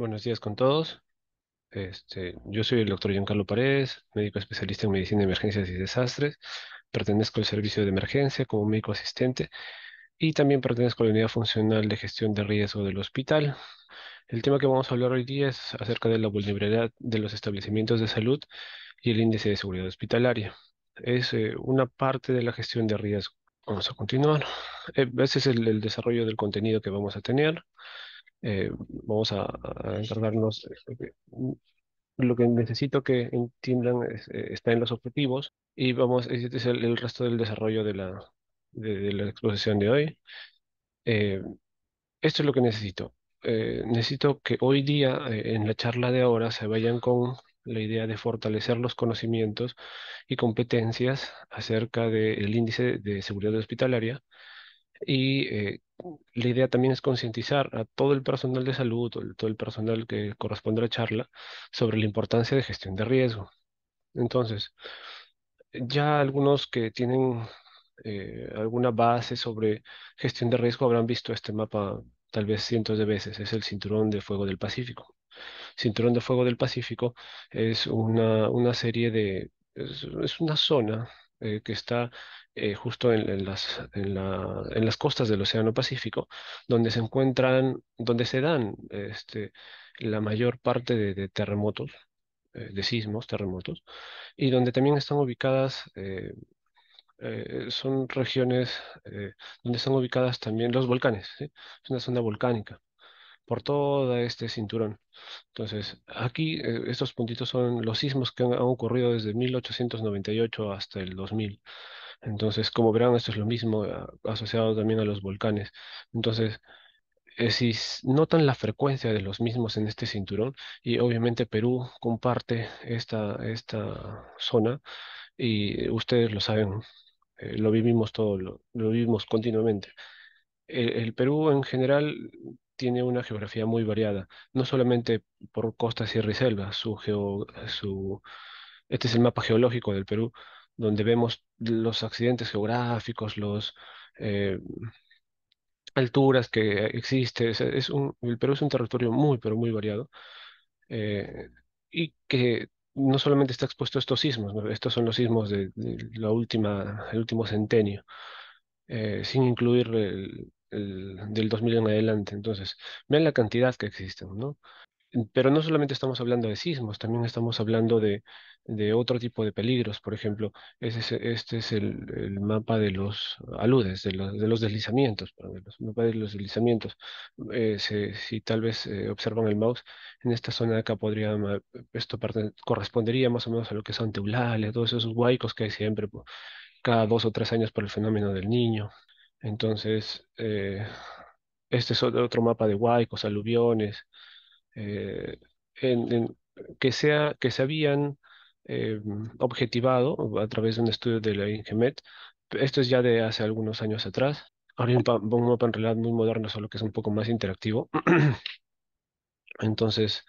Buenos días con todos. Yo soy el doctor Giancarlo Paredes, médico especialista en medicina de emergencias y desastres. Pertenezco al servicio de emergencia como médico asistente y también pertenezco a la unidad funcional de gestión de riesgo del hospital. El tema que vamos a hablar hoy día es acerca de la vulnerabilidad de los establecimientos de salud y el índice de seguridad hospitalaria. Es una parte de la gestión de riesgo. Vamos a continuar. Ese es el desarrollo del contenido que vamos a tener. Vamos a encargarnos. Lo que necesito que entiendan está en los objetivos y vamos, este es el resto del desarrollo de la exposición de hoy. Eh, Esto es lo que necesito. Necesito que hoy día, en la charla de ahora, se vayan con la idea de fortalecer los conocimientos y competencias acerca del índice de seguridad hospitalaria y la idea también es concientizar a todo el personal de salud, todo el personal que corresponde a la charla, sobre la importancia de gestión de riesgo. Entonces, ya algunos que tienen alguna base sobre gestión de riesgo habrán visto este mapa tal vez cientos de veces. Es el Cinturón de Fuego del Pacífico. Cinturón de Fuego del Pacífico es una serie es una zona que está justo en las costas del Océano Pacífico, donde donde se dan la mayor parte de terremotos, de sismos, terremotos, y donde también están ubicadas, son regiones donde están ubicadas también los volcanes, ¿sí? Es una zona volcánica por todo este cinturón. Entonces, aquí estos puntitos son los sismos que han ocurrido desde 1898 hasta el 2000. Entonces, como verán, esto es lo mismo asociado también a los volcanes. Entonces, si notan la frecuencia de los mismos en este cinturón, y obviamente Perú comparte esta zona, y ustedes lo saben, lo vivimos todo, lo vivimos continuamente. El Perú en general tiene una geografía muy variada, no solamente por costa, sierra y selva. Este es el mapa geológico del Perú, donde vemos los accidentes geográficos, los alturas que existe. El Perú es un territorio muy, pero muy variado, eh, y que no solamente está expuesto a estos sismos, ¿no? Estos son los sismos de el último centenio, sin incluir del 2000 en adelante. Entonces, vean la cantidad que existen, ¿no? Pero no solamente estamos hablando de sismos, también estamos hablando de otro tipo de peligros. Por ejemplo, este es el mapa de los aludes, de los deslizamientos, perdón, mapa de los deslizamientos. Si tal vez observan el mouse, en esta zona de acá correspondería más o menos a lo que son teulares, todos esos huaicos que hay siempre, cada 2 o 3 años por el fenómeno del Niño. Entonces, este es otro mapa de huaicos, aluviones, eh, que se habían eh, objetivado a través de un estudio de la INGEMET. Esto es ya de hace algunos años atrás. Ahora hay un mapa en realidad muy moderno, solo que es un poco más interactivo. Entonces,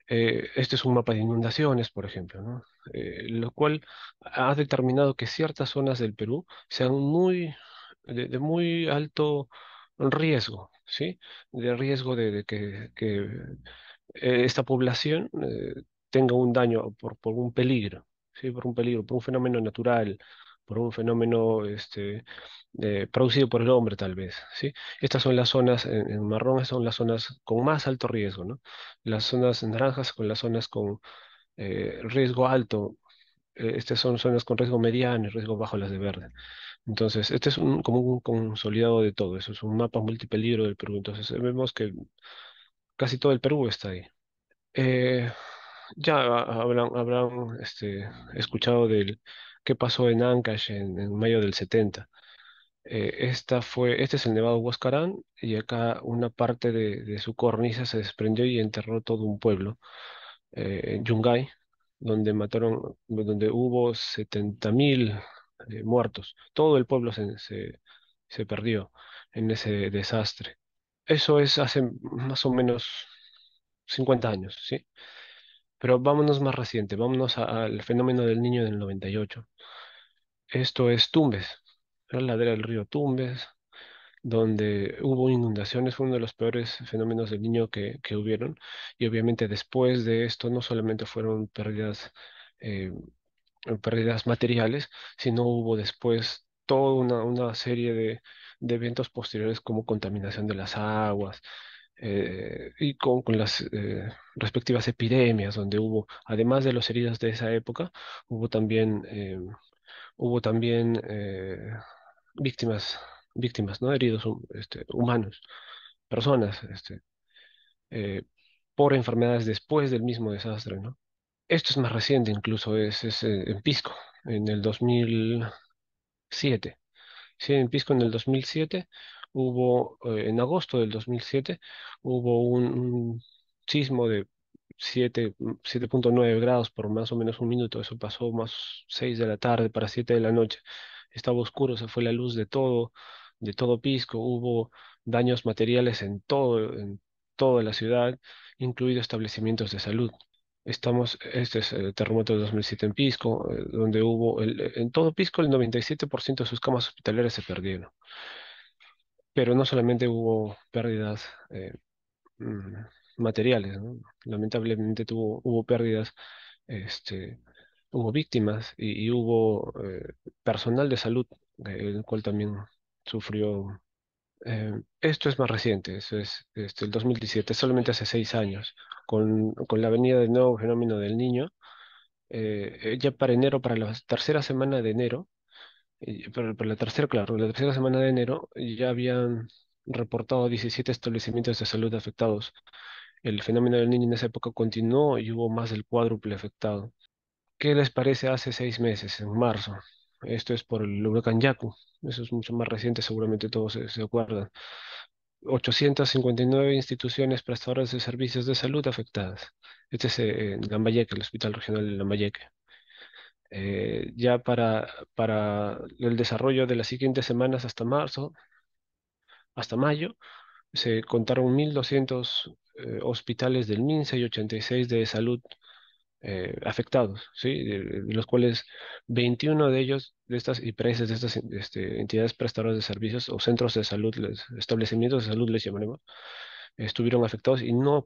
este es un mapa de inundaciones, por ejemplo, ¿no? Lo cual ha determinado que ciertas zonas del Perú sean de muy alto riesgo, ¿sí? De riesgo que esta población tenga un daño por un peligro, ¿sí? Por un peligro, por un fenómeno natural, por un fenómeno producido por el hombre, tal vez, ¿sí? Estas son las zonas, en marrón, estas son las zonas con más alto riesgo, ¿no? Las zonas naranjas con las zonas con riesgo alto. Estas son zonas con riesgo mediano y riesgo bajo las de verde. Entonces, este es como un consolidado de todo eso, es un mapa multipeligro del Perú. Entonces, vemos que casi todo el Perú está ahí. Eh, ya habrán escuchado del qué pasó en Ancash en mayo del 70. Este es el Nevado Huascarán, y acá una parte de su cornisa se desprendió y enterró todo un pueblo, Yungay, donde hubo 70.000 muertos. Todo el pueblo se perdió en ese desastre. Eso es hace más o menos 50 años, ¿sí? Pero vámonos más reciente, vámonos al fenómeno del Niño del 98. Esto es Tumbes, la ladera del río Tumbes. donde hubo inundaciones, fue uno de los peores fenómenos del niño que hubieron. Y obviamente después de esto no solamente fueron eh, pérdidas materiales, sino hubo después toda una serie de eventos posteriores como contaminación de las aguas, y con las respectivas epidemias, donde hubo, además de los heridos de esa época, hubo también, víctimas, víctimas, ¿no? Heridos humanos, personas, eh, por enfermedades después del mismo desastre, ¿no? Esto es más reciente, incluso es en Pisco, en el 2007. Sí, en Pisco en el 2007 en agosto del 2007, hubo un sismo de 7,9 grados por más o menos un minuto. Eso pasó más 6 de la tarde para 7 de la noche. Estaba oscuro, se fue la luz de todo Pisco. Hubo daños materiales en toda la ciudad, incluidos establecimientos de salud. Este es el terremoto de 2007 en Pisco, donde en todo Pisco el 97% de sus camas hospitalarias se perdieron. Pero no solamente hubo pérdidas mm, materiales, ¿no? Lamentablemente hubo pérdidas, este, hubo víctimas y hubo personal de salud, el cual también sufrió. Esto es más reciente, eso es el 2017, solamente hace 6 años, con la venida del nuevo fenómeno del Niño. Ya para enero, para la tercera semana de enero, para la tercera, claro, la tercera semana de enero ya habían reportado 17 establecimientos de salud afectados. El fenómeno del niño en esa época continuó y hubo más del cuádruple afectado. ¿Qué les parece hace 6 meses, en marzo? Esto es por el huracán Yaku. Eso es mucho más reciente, seguramente todos se acuerdan. 859 instituciones prestadoras de servicios de salud afectadas. Este es en Lambayeque, el Hospital Regional de Lambayeque. Ya para el desarrollo de las siguientes semanas hasta marzo, hasta mayo, se contaron 1.200 hospitales del MINSA y 86 de salud afectados, ¿sí? De los cuales 21 de ellos, de estas IPRES, de estas entidades prestadoras de servicios o centros de salud, establecimientos de salud les llamaremos, estuvieron afectados y no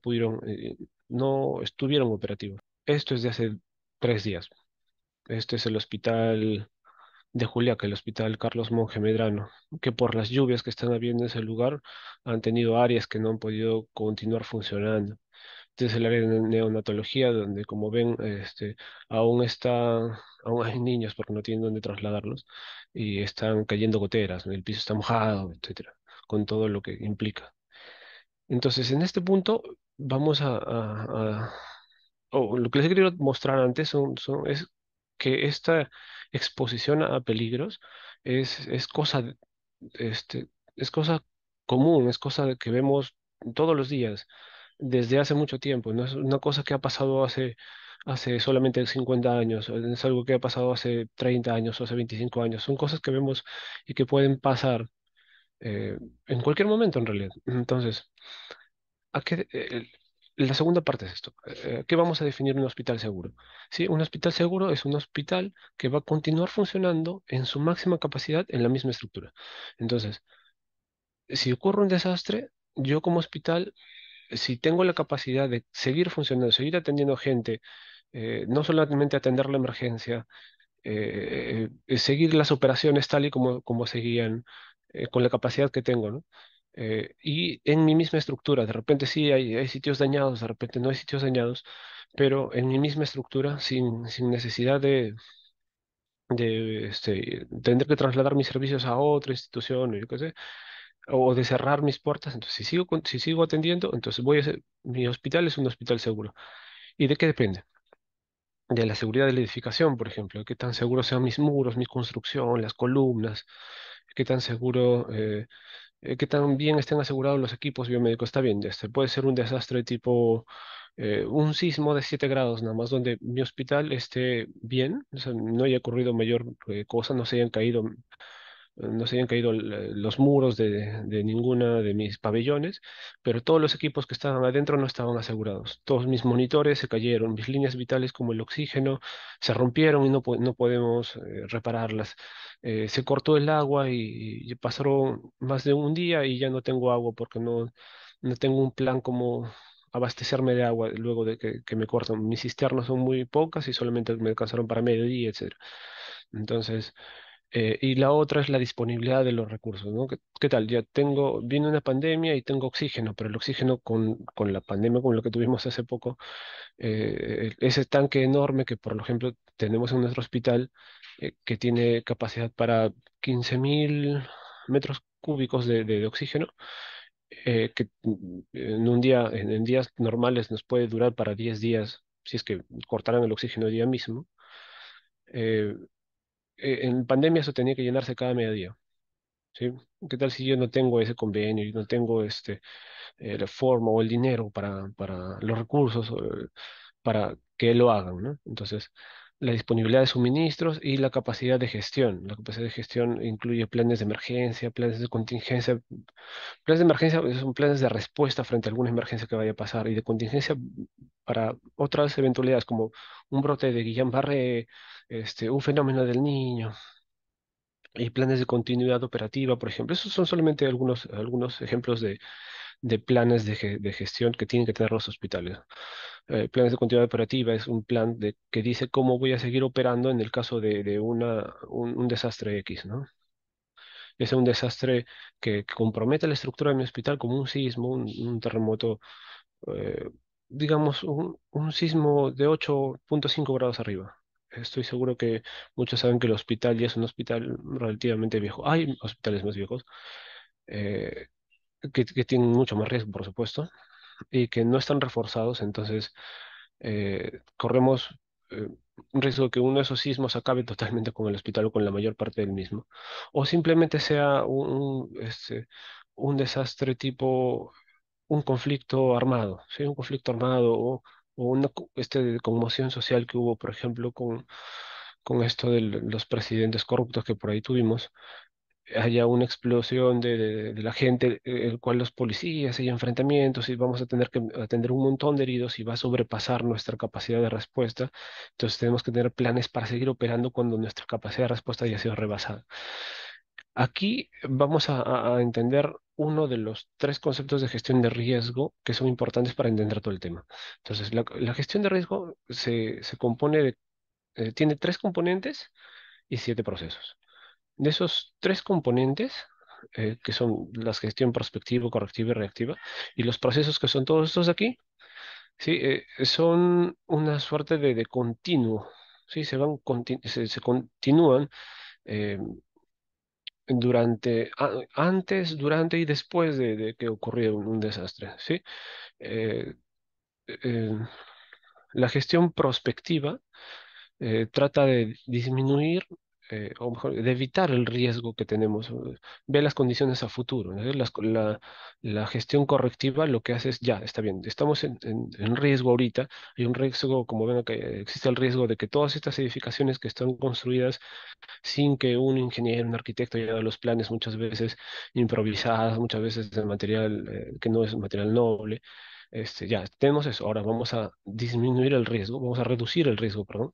estuvieron operativos. Esto es de hace 3 días. Este es el hospital de Juliaca, el hospital Carlos Monge Medrano, que por las lluvias que están habiendo en ese lugar han tenido áreas que no han podido continuar funcionando. Este es el área de neonatología, donde como ven, aún hay niños porque no tienen dónde trasladarlos y están cayendo goteras, ¿no? El piso está mojado, etcétera, con todo lo que implica. Entonces, en este punto vamos o lo que les he querido mostrar antes es que esta exposición a peligros es este, es cosa común, es cosa que vemos todos los días, desde hace mucho tiempo. No es una cosa que ha pasado hace solamente 50 años, o es algo que ha pasado hace 30 años o hace 25 años. Son cosas que vemos y que pueden pasar eh, en cualquier momento, en realidad. Entonces, ¿a qué, la segunda parte es esto. ¿Qué vamos a definir un hospital seguro? Sí, un hospital seguro es un hospital que va a continuar funcionando en su máxima capacidad en la misma estructura. Entonces, si ocurre un desastre, yo como hospital, si tengo la capacidad de seguir funcionando, seguir atendiendo gente, no solamente atender la emergencia, seguir las operaciones tal y como seguían, con la capacidad que tengo, ¿no? Y en mi misma estructura, de repente sí hay sitios dañados, de repente no hay sitios dañados, pero en mi misma estructura, sin necesidad de tener que trasladar mis servicios a otra institución, o yo qué sé, o de cerrar mis puertas. Entonces, si sigo atendiendo, entonces mi hospital es un hospital seguro. ¿Y de qué depende? De la seguridad de la edificación, por ejemplo, de qué tan seguros sean mis muros, mi construcción, las columnas, qué tan seguro, qué tan bien estén asegurados los equipos biomédicos. Está bien, puede ser un desastre tipo un sismo de 7 grados, nada más donde mi hospital esté bien, o sea, no haya ocurrido mayor cosa, no se hayan caído no se habían caído los muros de ninguna de mis pabellones, pero todos los equipos que estaban adentro no estaban asegurados. Todos mis monitores se cayeron, mis líneas vitales como el oxígeno se rompieron y no podemos repararlas. Se cortó el agua y pasaron más de un día y ya no tengo agua porque no tengo un plan como abastecerme de agua luego de que me cortan. Mis cisternas son muy pocas y solamente me alcanzaron para mediodía, etcétera. Entonces, y la otra es la disponibilidad de los recursos, ¿no? ¿Qué tal? Viene una pandemia y tengo oxígeno, pero el oxígeno con la pandemia, con lo que tuvimos hace poco, ese tanque enorme que, por ejemplo, tenemos en nuestro hospital, que tiene capacidad para 15.000 metros cúbicos de oxígeno, que en un día, en días normales nos puede durar para 10 días, si es que cortaran el oxígeno el día mismo. eh, en pandemia eso tenía que llenarse cada mediodía. ¿Sí? ¿Qué tal si yo no tengo ese convenio y no tengo la forma o el dinero para los recursos para que lo hagan, ¿no? Entonces, la disponibilidad de suministros y la capacidad de gestión. La capacidad de gestión incluye planes de emergencia, planes de contingencia. Planes de emergencia son planes de respuesta frente a alguna emergencia que vaya a pasar y de contingencia para otras eventualidades como un brote de Guillain-Barré, un fenómeno del niño y planes de continuidad operativa, por ejemplo. Esos son solamente algunos ejemplos de planes de gestión que tienen que tener los hospitales. Planes de continuidad operativa es un plan que dice cómo voy a seguir operando en el caso de un desastre X, ¿no? Ya sea un desastre que comprometa la estructura de mi hospital, como un sismo, un terremoto, eh, digamos, un sismo de 8,5 grados arriba. Estoy seguro que muchos saben que el hospital ya es un hospital relativamente viejo. Hay hospitales más viejos eh, que tienen mucho más riesgo, por supuesto, y que no están reforzados, entonces corremos eh, un riesgo de que uno de esos sismos acabe totalmente con el hospital o con la mayor parte del mismo, o simplemente sea un desastre tipo un conflicto armado, ¿sí? Un conflicto armado o una conmoción social que hubo, por ejemplo, con esto de los presidentes corruptos que por ahí tuvimos, haya una explosión de la gente, el cual los policías, hay enfrentamientos y vamos a tener que atender un montón de heridos y va a sobrepasar nuestra capacidad de respuesta. Entonces tenemos que tener planes para seguir operando cuando nuestra capacidad de respuesta haya sido rebasada. Aquí vamos a entender uno de los tres conceptos de gestión de riesgo que son importantes para entender todo el tema. Entonces, la gestión de riesgo se compone tiene tres componentes y siete procesos. De esos tres componentes, que son la gestión prospectiva, correctiva y reactiva, y los procesos que son todos estos de aquí, sí, son una suerte de continuo, sí, se continúan eh, antes, durante y después de que ocurrió un desastre, sí. Eh, eh, la gestión prospectiva trata de disminuir, o mejor, de evitar el riesgo que tenemos, ve las condiciones a futuro, ¿no? La gestión correctiva lo que hace es, ya, está bien, estamos en riesgo ahorita, hay un riesgo, como ven acá, existe el riesgo de que todas estas edificaciones que están construidas sin que un ingeniero, un arquitecto haya dado los planes, muchas veces improvisadas, muchas veces de material que no es material noble. Ya, tenemos eso. Ahora vamos a disminuir el riesgo, vamos a reducir el riesgo, perdón,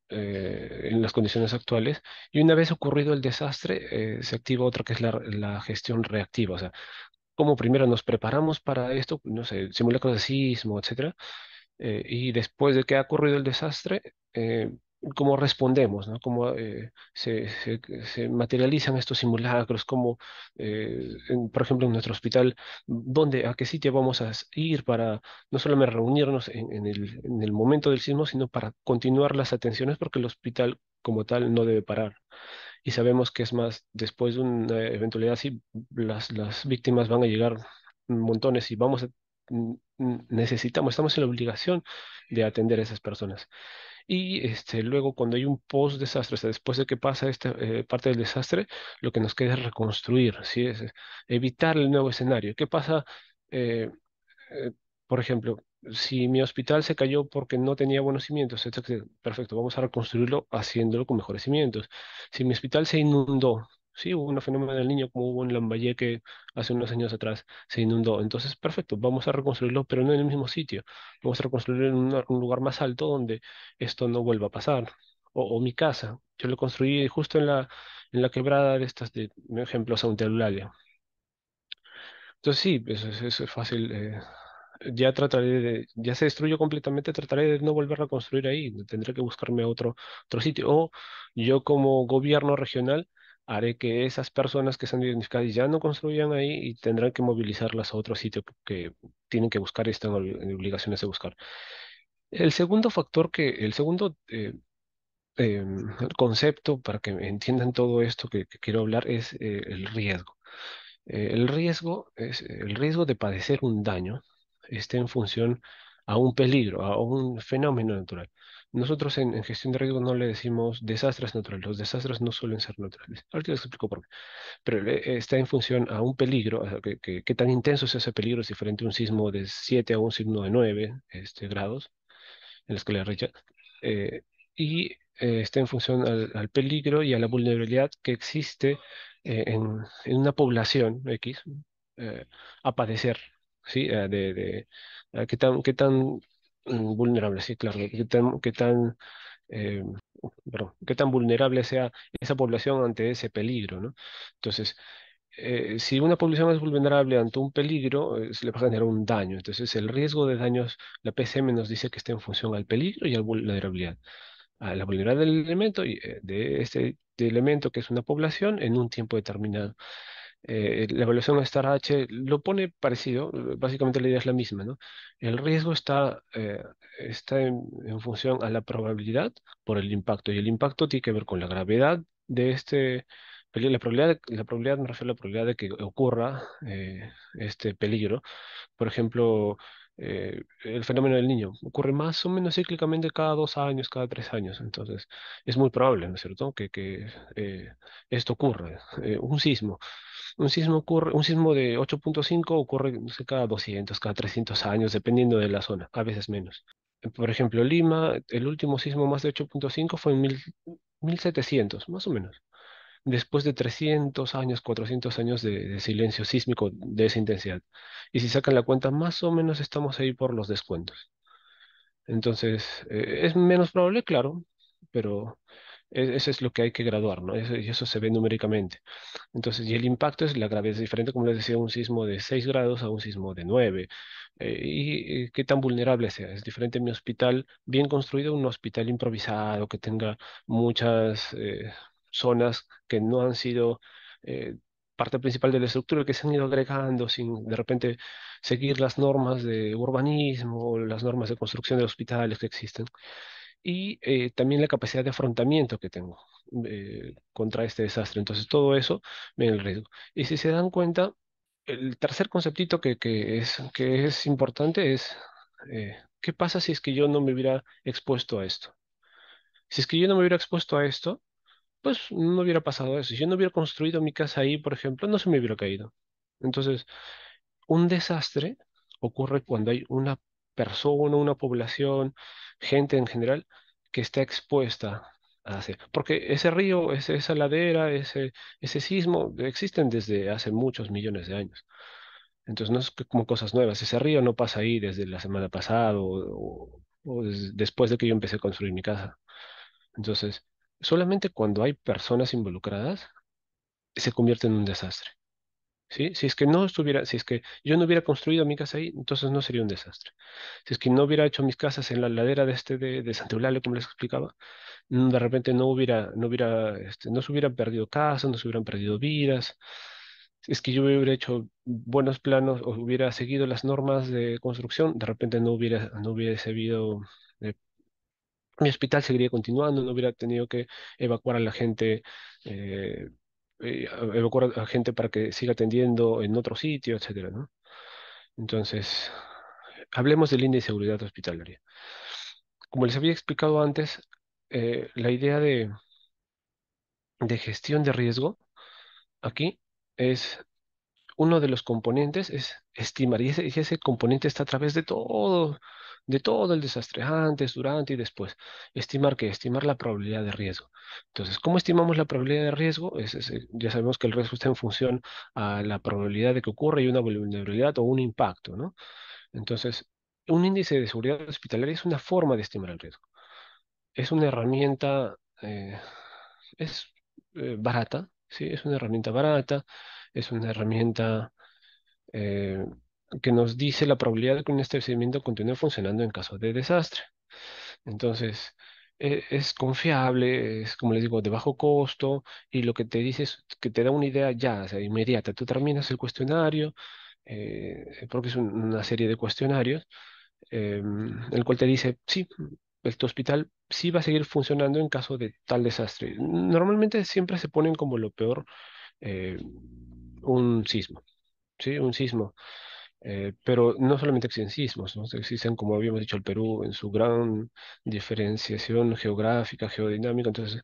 en las condiciones actuales. Y una vez ocurrido el desastre, se activa otra que es la gestión reactiva. O sea, cómo primero nos preparamos para esto, no sé, simulacros de sismo, etcétera, y después de que ha ocurrido el desastre, cómo respondemos, ¿no? Cómo se materializan estos simulacros, cómo, por ejemplo, en nuestro hospital, a qué sitio vamos a ir para no solamente reunirnos en el momento del sismo, sino para continuar las atenciones, porque el hospital como tal no debe parar. Y sabemos que es más, después de una eventualidad así, las víctimas van a llegar montones y estamos en la obligación de atender a esas personas. Y luego cuando hay un post-desastre, o sea, después de que pasa esta parte del desastre, lo que nos queda es reconstruir, ¿sí? Evitar el nuevo escenario. ¿Qué pasa? eh, eh, por ejemplo, si mi hospital se cayó porque no tenía buenos cimientos, perfecto, vamos a reconstruirlo haciéndolo con mejores cimientos. Si mi hospital se inundó, Sí, hubo un fenómeno del niño como hubo en Lambayeque hace unos años atrás, se inundó. Entonces, perfecto, vamos a reconstruirlo, pero no en el mismo sitio. Vamos a reconstruirlo en un lugar más alto donde esto no vuelva a pasar. O mi casa, yo lo construí justo en la quebrada de estas, de ejemplo, Santa Eulalia. Entonces sí, eso es fácil. Ya trataré ya se destruyó completamente, trataré de no volver a construir ahí. Tendré que buscarme otro sitio. O yo como gobierno regional haré que esas personas que están identificadas ya no construyan ahí y tendrán que movilizarlas a otro sitio que tienen que buscar y están en obligaciones de buscar. El segundo concepto para que entiendan todo esto que quiero hablar es el riesgo. El riesgo de padecer un daño está en función a un peligro, a un fenómeno natural. Nosotros en gestión de riesgo no le decimos desastres naturales. Los desastres no suelen ser naturales. Ahorita les explico por qué. Pero está en función a un peligro, o sea, qué tan intenso es ese peligro, es diferente a un sismo de 7 a un sismo de 9 grados en la escala de Richter, eh, y está en función al peligro y a la vulnerabilidad que existe en una población X eh, a padecer, ¿sí? Qué tan vulnerable, sí, claro, eh, qué tan vulnerable sea esa población ante ese peligro, ¿no? Entonces, si una población es vulnerable ante un peligro, se le va a generar un daño. Entonces, el riesgo de daños, la PCM nos dice que está en función al peligro y a la vulnerabilidad. A la vulnerabilidad del elemento y de este de elemento que es una población en un tiempo determinado. La evaluación Star H lo pone parecido, básicamente la idea es la misma, ¿no? El riesgo está en función a la probabilidad por el impacto, y el impacto tiene que ver con la gravedad de la probabilidad me refiero a la probabilidad de que ocurra este peligro. Por ejemplo, el fenómeno del niño ocurre más o menos cíclicamente cada 2 años, cada 3 años. Entonces, es muy probable, ¿no es cierto?, que esto ocurra. Un sismo de 8,5 ocurre, no sé, cada 200, cada 300 años, dependiendo de la zona, a veces menos. Por ejemplo, Lima, el último sismo más de 8,5 fue en 1700, más o menos, después de 300 años, 400 años de silencio sísmico de esa intensidad. Y si sacan la cuenta, más o menos estamos ahí por los descuentos. Entonces, es menos probable, claro, pero eso es lo que hay que graduar, ¿no? Y eso se ve numéricamente. Entonces, y el impacto es la gravedad, es diferente, como les decía, un sismo de 6 grados a un sismo de 9. Y qué tan vulnerable sea. Es diferente mi hospital bien construido a un hospital improvisado que tenga muchas zonas que no han sido eh, parte principal de la estructura, que se han ido agregando sin de repente seguir las normas de urbanismo o las normas de construcción de hospitales que existen. Y también la capacidad de afrontamiento que tengo contra este desastre. Entonces, todo eso ven el riesgo. Y si se dan cuenta, el tercer conceptito que es importante es, ¿qué pasa si es que yo no me hubiera expuesto a esto? Si es que yo no me hubiera expuesto a esto, pues no hubiera pasado eso. Si yo no hubiera construido mi casa ahí, por ejemplo, no se me hubiera caído. Entonces, un desastre ocurre cuando hay una persona, una población, gente en general, que está expuesta a hacer. Porque ese río, esa ladera, ese sismo existen desde hace muchos millones de años. Entonces no es como cosas nuevas. Ese río no pasa ahí desde la semana pasada o después de que yo empecé a construir mi casa. Entonces, solamente cuando hay personas involucradas se convierte en un desastre. ¿Sí? Si es que yo no hubiera construido mi casa ahí, entonces no sería un desastre. Si es que no hubiera hecho mis casas en la ladera de Santa Eulalia, como les explicaba, de repente no se hubieran perdido casas, no se hubieran perdido vidas. Si es que yo hubiera hecho buenos planos o hubiera seguido las normas de construcción, de repente no hubiese habido, eh, mi hospital seguiría continuando, no hubiera tenido que evacuar a la gente, eh, evacuar a gente para que siga atendiendo en otro sitio, etcétera, ¿no? Entonces, hablemos del índice de seguridad hospitalaria. Como les había explicado antes, la idea de gestión de riesgo aquí es uno de los componentes es estimar, y ese componente está a través de todo el desastre, antes, durante y después. ¿Estimar qué? Estimar la probabilidad de riesgo. Entonces, ¿cómo estimamos la probabilidad de riesgo? Ya sabemos que el riesgo está en función a la probabilidad de que ocurra y una vulnerabilidad o un impacto, ¿no? Entonces, un índice de seguridad hospitalaria es una forma de estimar el riesgo. Es una herramienta, es barata, ¿sí? Es una herramienta barata, es una herramienta eh, que nos dice la probabilidad de que un establecimiento continúe funcionando en caso de desastre. Entonces, es confiable, es como les digo, de bajo costo y lo que te dice es que te da una idea ya, o sea, inmediata. Tú terminas el cuestionario, porque es una serie de cuestionarios, el cual te dice, sí, tu hospital sí va a seguir funcionando en caso de tal desastre. Normalmente siempre se ponen como lo peor eh, un sismo. Sí, un sismo. Pero no solamente existen sismos, ¿no? Existen, como habíamos dicho, el Perú en su gran diferenciación geográfica, geodinámica, entonces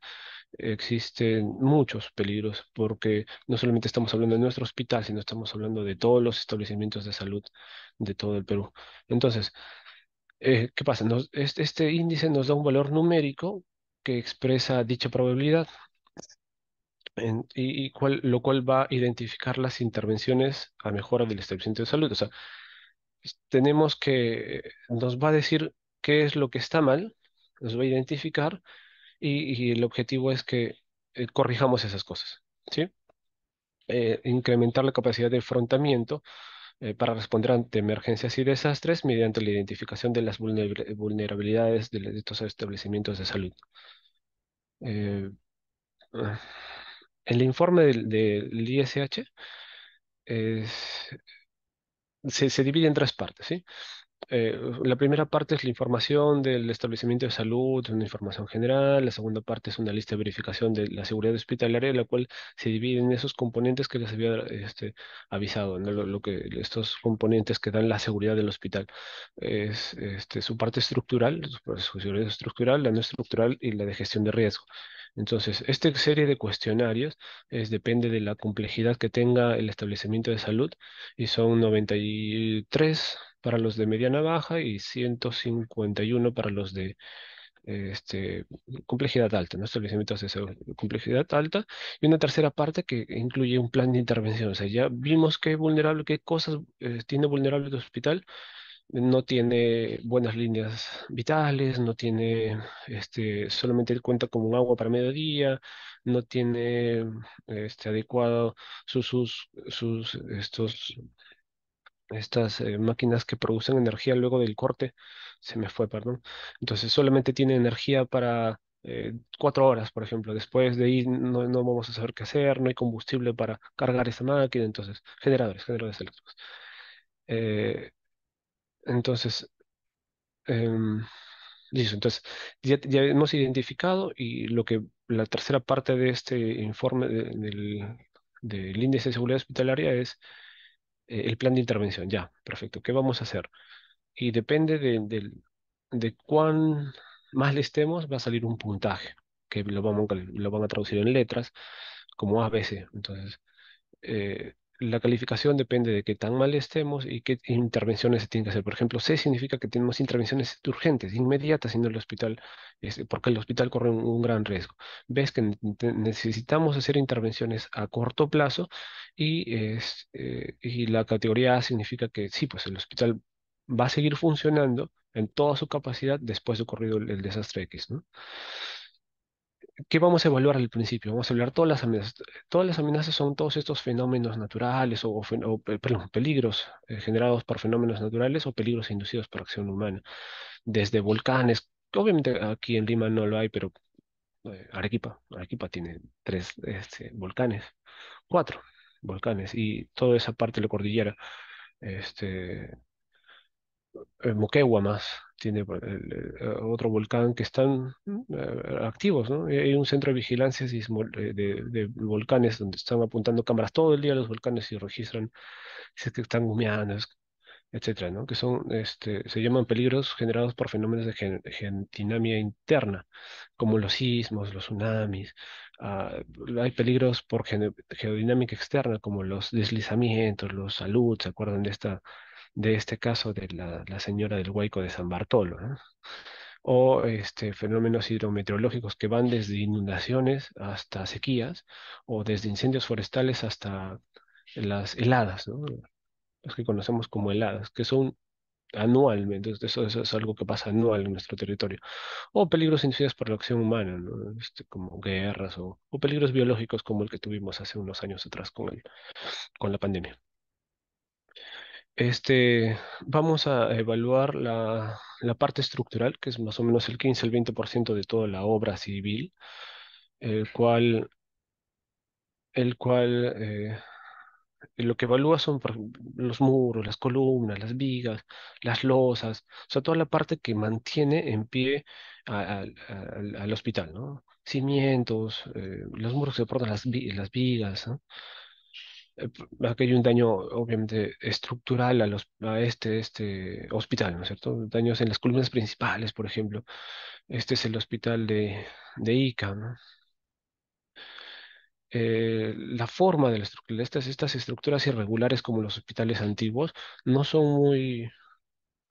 existen muchos peligros porque no solamente estamos hablando de nuestro hospital, sino estamos hablando de todos los establecimientos de salud de todo el Perú. Entonces, ¿qué pasa? Este índice nos da un valor numérico que expresa dicha probabilidad lo cual va a identificar las intervenciones a mejora del establecimiento de salud. O sea, tenemos que, nos va a decir qué es lo que está mal, nos va a identificar y el objetivo es que corrijamos esas cosas, ¿sí? Incrementar la capacidad de afrontamiento para responder ante emergencias y desastres mediante la identificación de las vulnerabilidades de estos establecimientos de salud. Eh, ah, el informe del ISH es- se divide en tres partes, ¿sí? La primera parte es la información del establecimiento de salud, una información general. La segunda parte es una lista de verificación de la seguridad hospitalaria, la cual se divide en esos componentes que les había avisado, ¿no? Estos componentes que dan la seguridad del hospital. Es su parte estructural, su seguridad estructural, la no estructural y la de gestión de riesgo. Entonces, esta serie de cuestionarios depende de la complejidad que tenga el establecimiento de salud y son 93 para los de mediana baja y 151 para los de complejidad alta, ¿no? Establecimientos de complejidad alta, y una tercera parte que incluye un plan de intervención. O sea, ya vimos qué cosas tiene vulnerable el hospital. No tiene buenas líneas vitales, no tiene, solamente cuenta con un agua para mediodía, no tiene adecuado estas máquinas que producen energía luego del corte, se me fue, perdón. Entonces solamente tiene energía para 4 horas, por ejemplo. Después de ahí no vamos a saber qué hacer, no hay combustible para cargar esa máquina, entonces generadores eléctricos. Eh, entonces, em, listo, entonces ya hemos identificado y la tercera parte de este informe del índice de seguridad hospitalaria es el plan de intervención. Ya, perfecto. ¿Qué vamos a hacer? Y depende de cuán mal estemos, va a salir un puntaje, que lo van a traducir en letras como ABC. Entonces, la calificación depende de qué tan mal estemos y qué intervenciones se tienen que hacer. Por ejemplo, C significa que tenemos intervenciones urgentes, inmediatas, en el hospital, porque el hospital corre un gran riesgo. Ves que necesitamos hacer intervenciones a corto plazo y la categoría A significa que sí, pues el hospital va a seguir funcionando en toda su capacidad después de ocurrido el desastre X, ¿no? ¿Qué vamos a evaluar al principio? Vamos a evaluar todas las amenazas. Todas las amenazas son todos estos fenómenos naturales perdón, peligros generados por fenómenos naturales o peligros inducidos por acción humana. Desde volcanes, que obviamente aquí en Lima no lo hay, pero Arequipa tiene tres volcanes, cuatro volcanes y toda esa parte de la cordillera. Este, Moquegua más tiene otro volcán que están activos, ¿no? Y hay un centro de vigilancia de volcanes donde están apuntando cámaras todo el día a los volcanes y registran si es que están humeando. etcétera, ¿no? Que son, se llaman peligros generados por fenómenos de gentinamia interna, como los sismos, los tsunamis. Ah, hay peligros por geodinámica externa, como los deslizamientos, los salud, ¿se acuerdan de este caso de la señora del Huayco de San Bartolo, ¿no? O fenómenos hidrometeorológicos que van desde inundaciones hasta sequías, o desde incendios forestales hasta las heladas, ¿no? Los que conocemos como heladas, que son anualmente, eso es algo que pasa anual en nuestro territorio, o peligros inducidos por la acción humana, ¿no? Como guerras o peligros biológicos como el que tuvimos hace unos años atrás con la pandemia. Vamos a evaluar la parte estructural, que es más o menos el 15 al 20% de toda la obra civil, el cual, el cual lo que evalúa son por ejemplo, los muros, las columnas, las vigas, las losas, o sea, toda la parte que mantiene en pie al hospital, ¿no? Cimientos, los muros que soportan las vigas, ¿no? Aquí hay un daño, obviamente, estructural a este hospital, ¿no es cierto? Daños en las columnas principales, por ejemplo. Este es el hospital de Ica, ¿no? La forma de la estructura, estas estructuras irregulares como los hospitales antiguos no son muy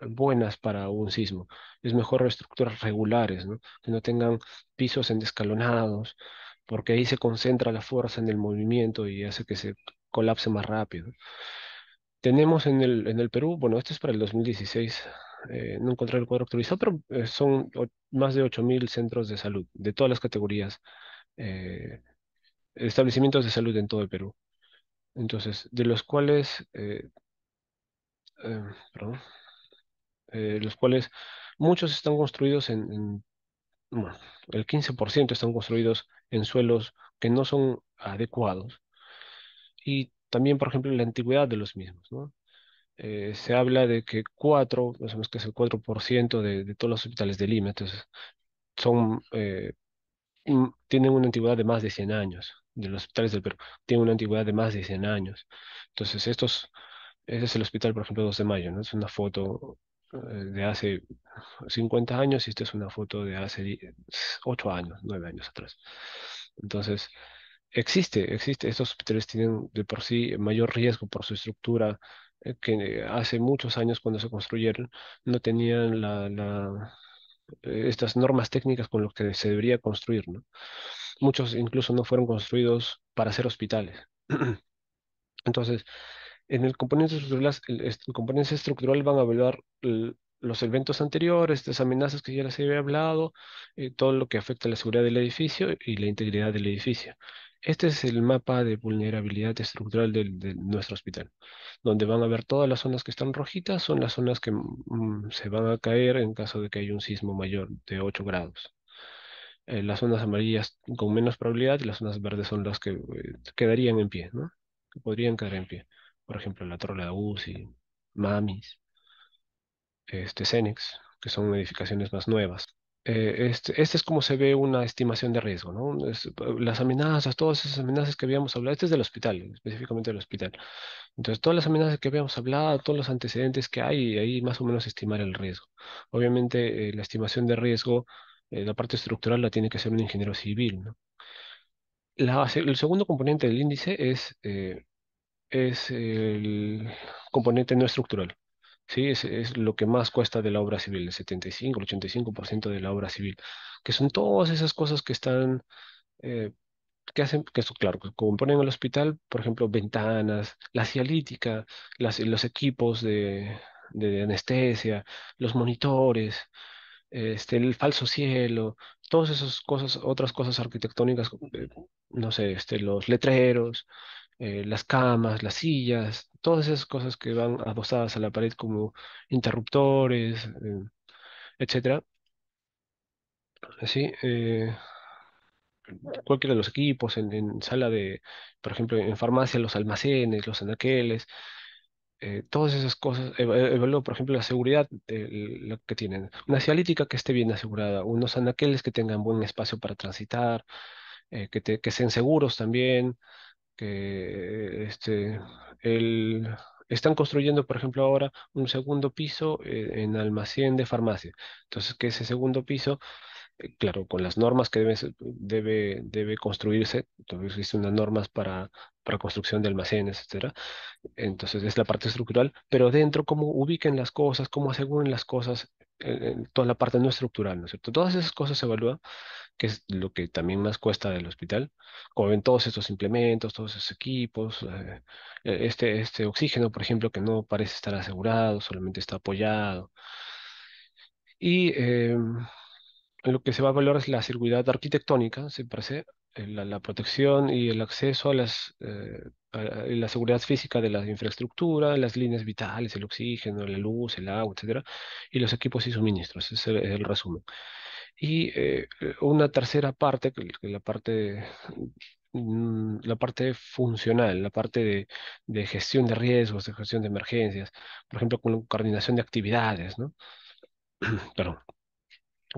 buenas para un sismo. Es mejor estructuras regulares, ¿no? Que no tengan pisos escalonados, porque ahí se concentra la fuerza en el movimiento y hace que se colapse más rápido. Tenemos en el Perú, bueno, esto es para el 2016, no encontré el cuadro actualizado, pero son más de 8.000 centros de salud, de todas las categorías, eh, establecimientos de salud en todo el Perú. Entonces, de los cuales, perdón, los cuales muchos están construidos bueno, el 15% están construidos en suelos que no son adecuados y también, por ejemplo, la antigüedad de los mismos, ¿no? Se habla de que más o menos que es el 4% de todos los hospitales de Lima, entonces son, tienen una antigüedad de más de 100 años, de los hospitales del Perú, tienen una antigüedad de más de 100 años. Entonces, ese es el hospital, por ejemplo, 2 de Mayo, ¿no? Es una foto de hace 50 años y esta es una foto de hace 8 años, 9 años atrás. Entonces, estos hospitales tienen de por sí mayor riesgo por su estructura, que hace muchos años cuando se construyeron no tenían estas normas técnicas con lo que se debería construir, ¿no? Muchos incluso no fueron construidos para ser hospitales. Entonces, en el componente estructural, el componente estructural van a evaluar los eventos anteriores, las amenazas que ya les había hablado, todo lo que afecta a la seguridad del edificio y la integridad del edificio. Este es el mapa de vulnerabilidad estructural de nuestro hospital, donde van a ver todas las zonas que están rojitas, son las zonas que se van a caer en caso de que haya un sismo mayor de 8 grados. Las zonas amarillas con menos probabilidad y las zonas verdes son las que quedarían en pie, ¿no? Que podrían quedar en pie. Por ejemplo, la Torre de la UCI, Mamis, Cenex, que son edificaciones más nuevas. Este es como se ve una estimación de riesgo, ¿no? Las amenazas, todas esas amenazas que habíamos hablado, este es del hospital, específicamente del hospital. Entonces, todas las amenazas que habíamos hablado, todos los antecedentes que hay, ahí más o menos estimar el riesgo. Obviamente, la estimación de riesgo, la parte estructural la tiene que hacer un ingeniero civil, ¿no? El segundo componente del índice es el componente no estructural. Sí, es lo que más cuesta de la obra civil, el 75, el 85% de la obra civil, que son todas esas cosas que están, eh, que hacen, que eso, claro, que componen el hospital, por ejemplo, ventanas, la cialítica, los equipos de anestesia, los monitores, el falso cielo, todas esas cosas, otras cosas arquitectónicas, no sé, los letreros, las camas, las sillas, todas esas cosas que van adosadas a la pared como interruptores, etcétera. Así, cualquiera de los equipos, en sala por ejemplo, en farmacia, los almacenes, los anaqueles, todas esas cosas. Evalúo, por ejemplo, la seguridad lo que tienen. Una cialítica que esté bien asegurada, unos anaqueles que tengan buen espacio para transitar, que sean seguros también, que Están construyendo, por ejemplo, ahora un segundo piso en almacén de farmacia. Entonces, que ese segundo piso, claro, con las normas que debe construirse, entonces existen unas normas para construcción de almacenes, etcétera. Entonces es la parte estructural, pero dentro cómo ubiquen las cosas, cómo aseguren las cosas, toda la parte no estructural, ¿no es cierto? Todas esas cosas se evalúan, que es lo que también más cuesta del hospital. Como ven todos estos implementos, todos esos equipos, este oxígeno, por ejemplo, que no parece estar asegurado, solamente está apoyado. Y lo que se va a valorar es la seguridad arquitectónica, se parece, la protección y el acceso a y la seguridad física de la infraestructura, las líneas vitales, el oxígeno, la luz, el agua, etcétera, y los equipos y suministros. Ese es el resumen. Y una tercera parte, que la parte funcional, la parte de gestión de riesgos, de gestión de emergencias, por ejemplo, con coordinación de actividades, ¿no? Perdón,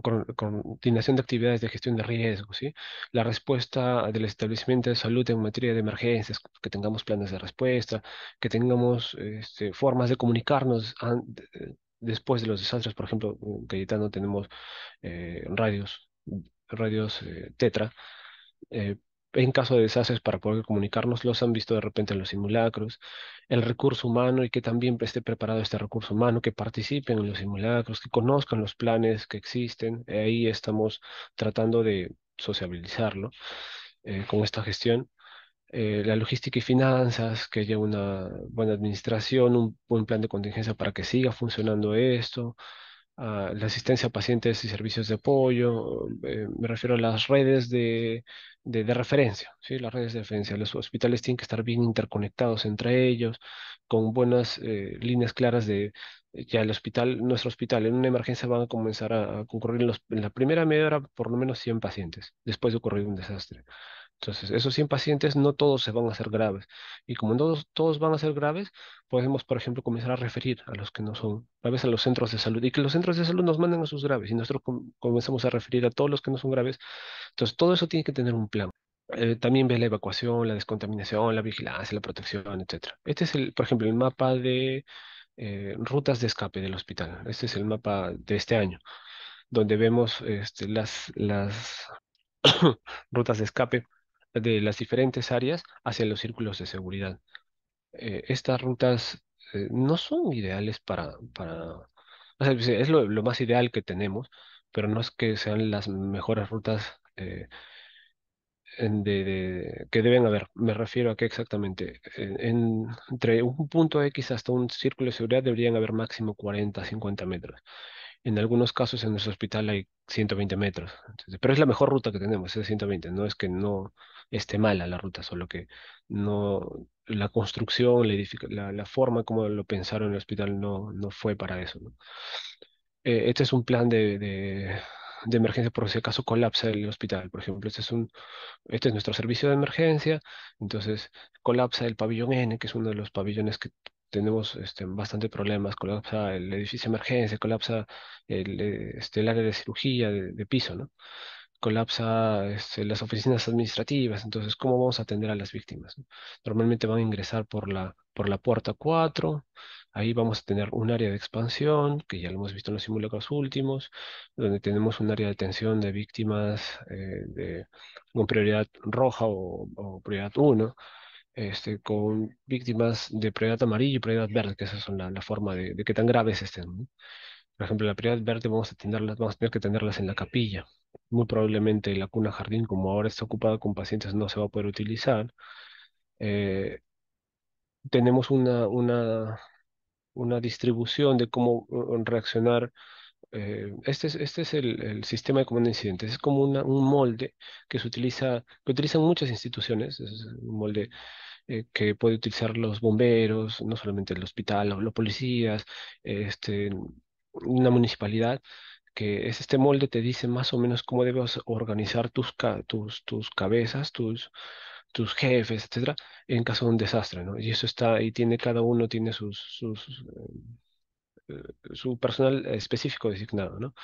coordinación de actividades de gestión de riesgos, ¿sí? La respuesta del establecimiento de salud en materia de emergencias, que tengamos planes de respuesta, que tengamos formas de comunicarnos después de los desastres. Por ejemplo, en Cayetano tenemos radios Tetra, eh, en caso de desastres para poder comunicarnos, los han visto de repente en los simulacros, el recurso humano y que también esté preparado este recurso humano, que participen en los simulacros, que conozcan los planes que existen. Ahí estamos tratando de sociabilizarlo con esta gestión. La logística y finanzas, que haya una buena administración, un buen plan de contingencia para que siga funcionando esto, la asistencia a pacientes y servicios de apoyo, me refiero a las redes de referencia, ¿sí? Las redes de referencia. Los hospitales tienen que estar bien interconectados entre ellos, con buenas líneas claras ya el hospital, nuestro hospital, en una emergencia van a comenzar a concurrir en la primera media hora por lo menos 100 pacientes, después de ocurrir un desastre. Entonces, esos 100 pacientes no todos se van a hacer graves. Y como no todos van a ser graves, podemos, por ejemplo, comenzar a referir a los que no son graves a los centros de salud y que los centros de salud nos manden a sus graves y nosotros comenzamos a referir a todos los que no son graves. Entonces, todo eso tiene que tener un plan. También ve la evacuación, la descontaminación, la vigilancia, la protección, etcétera. Este es por ejemplo, el mapa de rutas de escape del hospital. Este es el mapa de este año, donde vemos las rutas de escape de las diferentes áreas hacia los círculos de seguridad. Estas rutas no son ideales o sea, es lo más ideal que tenemos, pero no es que sean las mejores rutas que deben haber. Me refiero a que exactamente entre un punto X hasta un círculo de seguridad deberían haber máximo 40, 50 metros. En algunos casos en nuestro hospital hay 120 metros. Entonces, pero es la mejor ruta que tenemos, es 120. No es que no esté mala la ruta, solo que no, la construcción, la forma como lo pensaron en el hospital no fue para eso, ¿no? Este es un plan de emergencia por si acaso colapsa el hospital, por ejemplo. Este es nuestro servicio de emergencia, entonces colapsa el pabellón N, que es uno de los pabellones que tenemos bastante problemas, colapsa el edificio de emergencia, colapsa el área de cirugía de piso, ¿no? Colapsa las oficinas administrativas, entonces, ¿cómo vamos a atender a las víctimas, ¿no? Normalmente van a ingresar por la puerta 4. Ahí vamos a tener un área de expansión, que ya lo hemos visto en los simulacros últimos, donde tenemos un área de atención de víctimas con prioridad roja o prioridad uno, con víctimas de prioridad amarillo y prioridad verde, que esas son la forma de qué tan graves estén, ¿no? Por ejemplo, la prioridad verde vamos a tener que tenerlas en la capilla. Muy probablemente la cuna jardín, como ahora está ocupada con pacientes, no se va a poder utilizar. Eh, tenemos una distribución de cómo reaccionar. Este es el sistema de comando de incidentes. Es como un molde que utilizan muchas instituciones. Es un molde que puede utilizar los bomberos, no solamente el hospital, los policías, este, una municipalidad, que es este molde te dice más o menos cómo debes organizar tus cabezas, tus jefes, etcétera, en caso de un desastre, ¿no? Y eso está, y tiene, cada uno tiene su personal específico designado, ¿no?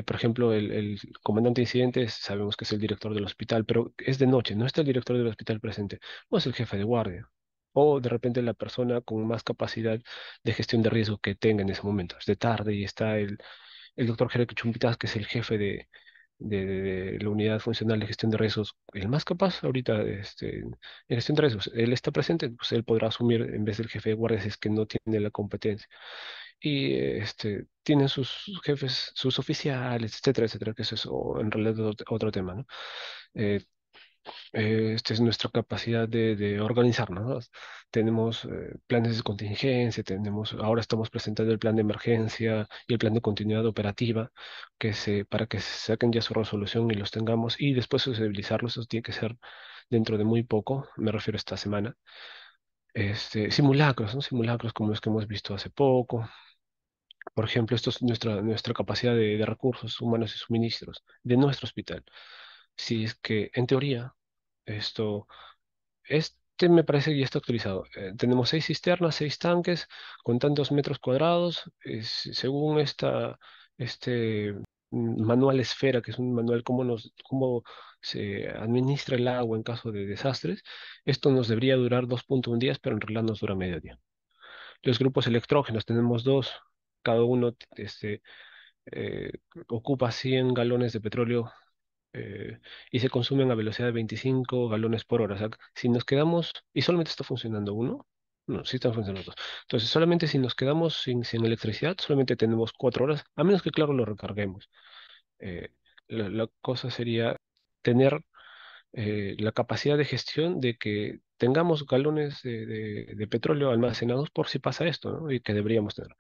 Por ejemplo, el comandante de incidentes sabemos que es el director del hospital, pero es de noche, no está el director del hospital presente, o es el jefe de guardia, o de repente la persona con más capacidad de gestión de riesgo que tenga en ese momento. Es de tarde y está el doctor Jerez Chumpitas, que es el jefe de la unidad funcional de gestión de riesgos, el más capaz ahorita en gestión de riesgos. Él está presente, pues él podrá asumir en vez del jefe de guardia si es que no tiene la competencia. Y tienen sus jefes, sus oficiales, etcétera, etcétera, que eso es en realidad otro tema, ¿no? Eh, Esta es nuestra capacidad de organizarnos, ¿no? Tenemos planes de contingencia, ahora estamos presentando el plan de emergencia y el plan de continuidad operativa, para que se saquen ya su resolución y los tengamos, y después sociabilizarlos. Eso tiene que ser dentro de muy poco, me refiero a esta semana. Simulacros, ¿no? Simulacros como los que hemos visto hace poco. Por ejemplo, esto es nuestra capacidad de recursos humanos y suministros de nuestro hospital. Si es que, en teoría, esto me parece que ya está actualizado. Tenemos 6 cisternas, 6 tanques, con tantos metros cuadrados. Según este manual Esfera, que es un manual cómo se administra el agua en caso de desastres, esto nos debería durar 2,1 días, pero en realidad nos dura medio día. Los grupos electrógenos, tenemos dos, cada uno eh, ocupa 100 galones de petróleo eh, y se consumen a velocidad de 25 galones por hora. O sea, si nos quedamos, y solamente está funcionando uno, no, sí están funcionando dos. Entonces, solamente si nos quedamos sin electricidad, solamente tenemos 4 horas, a menos que, claro, lo recarguemos. Eh, la cosa sería tener la capacidad de gestión de que tengamos galones de petróleo almacenados por si pasa esto, ¿no? Y que deberíamos tener.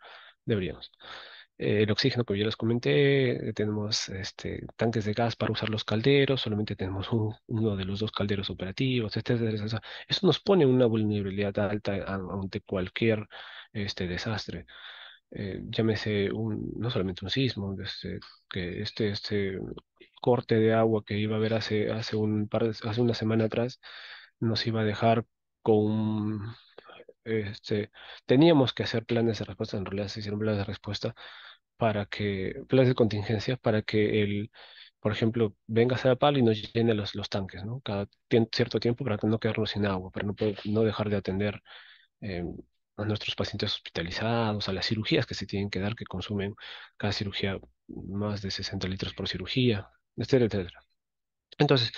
Deberíamos. El oxígeno, como ya les comenté, tenemos tanques de gas para usar los calderos, solamente tenemos uno de los dos calderos operativos, etcétera, etcétera. Eso nos pone en una vulnerabilidad alta ante cualquier desastre. Llámese no solamente un sismo, que corte de agua que iba a haber hace una semana atrás, nos iba a dejar con teníamos que hacer planes de respuesta. En realidad se hicieron planes de respuesta, planes de contingencia para que por ejemplo, venga Sedapal y nos llene los tanques, ¿no? Cada cierto tiempo, para no quedarnos sin agua, para no dejar de atender eh, a nuestros pacientes hospitalizados, a las cirugías que se tienen que dar, que consumen cada cirugía más de 60 litros por cirugía, etcétera, etcétera. Entonces,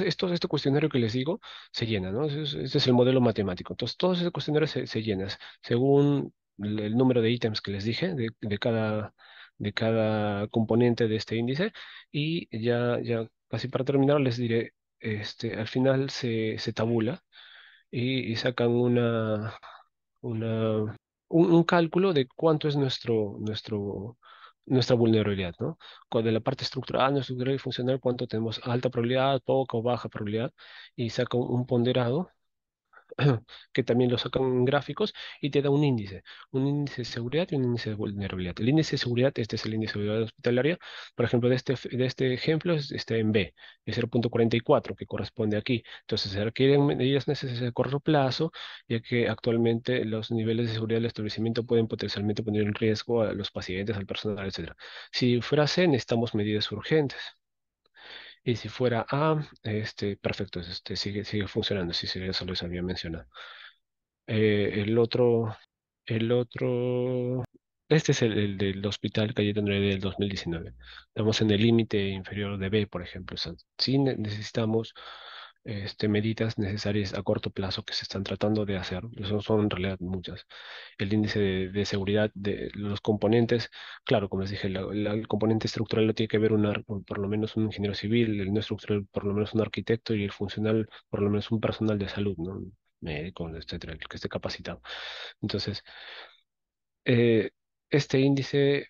este cuestionario que les digo se llena, ¿no? Este es el modelo matemático. Entonces, todos esos cuestionarios se llenan según el número de ítems que les dije de cada componente de este índice. Y ya casi para terminar les diré, al final se tabula y sacan una, un cálculo de cuánto es nuestra vulnerabilidad, ¿no? De la parte estructural, no estructural y funcional, cuánto tenemos alta probabilidad, poca o baja probabilidad, y saca un ponderado que también lo sacan en gráficos y te da un índice de seguridad y un índice de vulnerabilidad. El índice de seguridad, este es el índice de seguridad hospitalaria, por ejemplo, de este ejemplo, está en B, es 0,44, que corresponde aquí. Entonces, se requieren medidas necesarias a corto plazo, ya que actualmente los niveles de seguridad del establecimiento pueden potencialmente poner en riesgo a los pacientes, al personal, etcétera. Si fuera C, necesitamos medidas urgentes. Y si fuera A, perfecto, sigue funcionando, sí, sí, eso les había mencionado. Eh, el otro, el otro, este es el del Hospital Calle André del 2019. Estamos en el límite inferior de B, por ejemplo. O sea, sí necesitamos medidas necesarias a corto plazo que se están tratando de hacer. Eso son en realidad muchas. El índice de seguridad de los componentes, claro, como les dije, el componente estructural lo tiene que ver por lo menos un ingeniero civil, el no estructural por lo menos un arquitecto, y el funcional por lo menos un personal de salud, ¿no? Médico, etcétera, el que esté capacitado. Entonces, eh, este índice,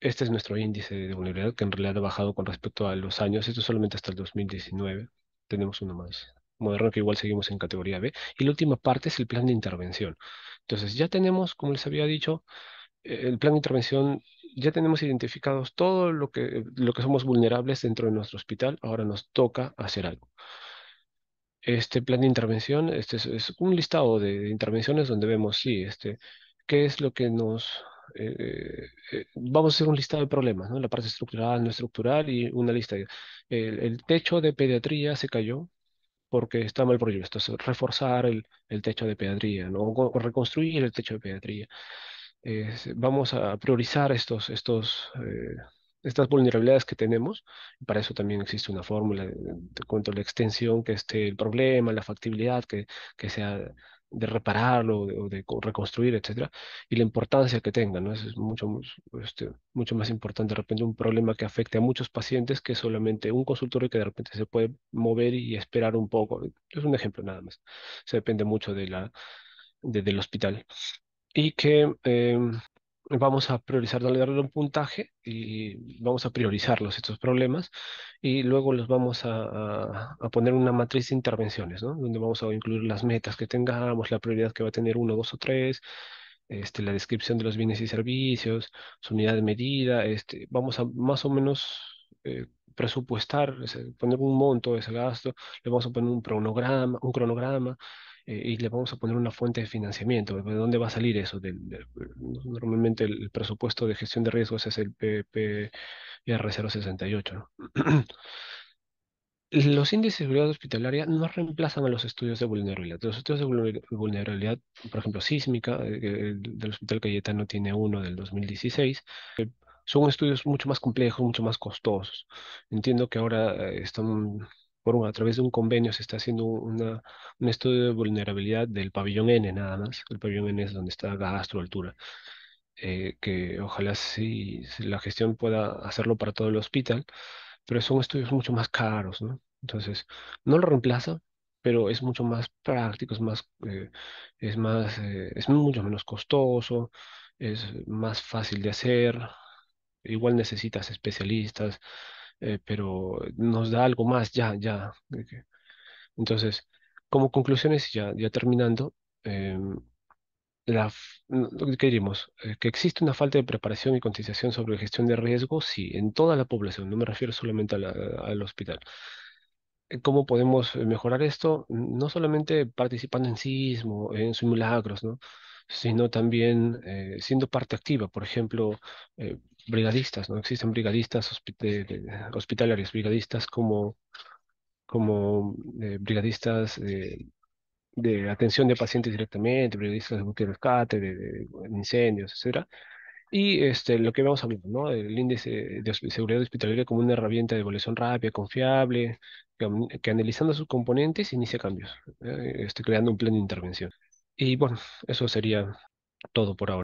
este es nuestro índice de vulnerabilidad, que en realidad ha bajado con respecto a los años. Esto solamente hasta el 2019. Tenemos uno más moderno, que igual seguimos en categoría B. Y la última parte es el plan de intervención. Entonces, ya tenemos, como les había dicho, el plan de intervención, ya tenemos identificados todo lo que somos vulnerables dentro de nuestro hospital. Ahora nos toca hacer algo. Este plan de intervención, es un listado de intervenciones donde vemos, sí, qué es lo que vamos a hacer un listado de problemas, ¿no? La parte estructural, no estructural, y una lista. El techo de pediatría se cayó, porque está mal proyecto. Es reforzar el techo de pediatría, ¿no? O reconstruir el techo de pediatría. Vamos a priorizar estas vulnerabilidades que tenemos. Para eso también existe una fórmula, te cuento la extensión que esté el problema, la factibilidad que sea de repararlo o de reconstruir, etcétera, y la importancia que tenga, ¿no? Eso es mucho más importante de repente un problema que afecte a muchos pacientes que solamente un consultorio que de repente se puede mover y esperar un poco. Es un ejemplo nada más. Se depende mucho del hospital y que vamos a priorizar, darle un puntaje y vamos a priorizarlos estos problemas y luego los vamos a poner una matriz de intervenciones, ¿no? Donde vamos a incluir las metas que tengamos, la prioridad que va a tener uno, dos o tres, la descripción de los bienes y servicios, su unidad de medida, vamos a más o menos presupuestar, poner un monto de ese gasto, le vamos a poner un cronograma, y le vamos a poner una fuente de financiamiento. ¿De dónde va a salir eso? Normalmente el presupuesto de gestión de riesgos es el PPR 068, ¿no? Los índices de seguridad hospitalaria no reemplazan a los estudios de vulnerabilidad. Los estudios de vulnerabilidad, por ejemplo, sísmica, el del Hospital Cayetano tiene uno del 2016. Son estudios mucho más complejos, mucho más costosos. Entiendo que ahora a través de un convenio se está haciendo un estudio de vulnerabilidad del pabellón N nada más. El pabellón N es donde está Gastro, Altura. Que ojalá si la gestión pueda hacerlo para todo el hospital, pero son estudios mucho más caros, ¿no? Entonces, no lo reemplaza, pero es mucho más práctico, es mucho menos costoso, es más fácil de hacer. Igual necesitas especialistas, pero nos da algo más ya. Entonces, como conclusiones, ya terminando, em, ¿qué diríamos? Que existe una falta de preparación y concienciación sobre gestión de riesgos, sí, en toda la población, no me refiero solamente al hospital. ¿Cómo podemos mejorar esto? No solamente participando en sismo, en simulacros, ¿no? Sino también siendo parte activa, por ejemplo, eh, brigadistas, ¿no? Existen brigadistas hospitalarios, brigadistas como brigadistas de atención de pacientes directamente, brigadistas de búsqueda y rescate, de incendios, etcétera. Y lo que vamos hablando, ¿no? El índice de seguridad hospitalaria como una herramienta de evaluación rápida, confiable, que analizando sus componentes inicia cambios, creando un plan de intervención. Y bueno, eso sería todo por ahora.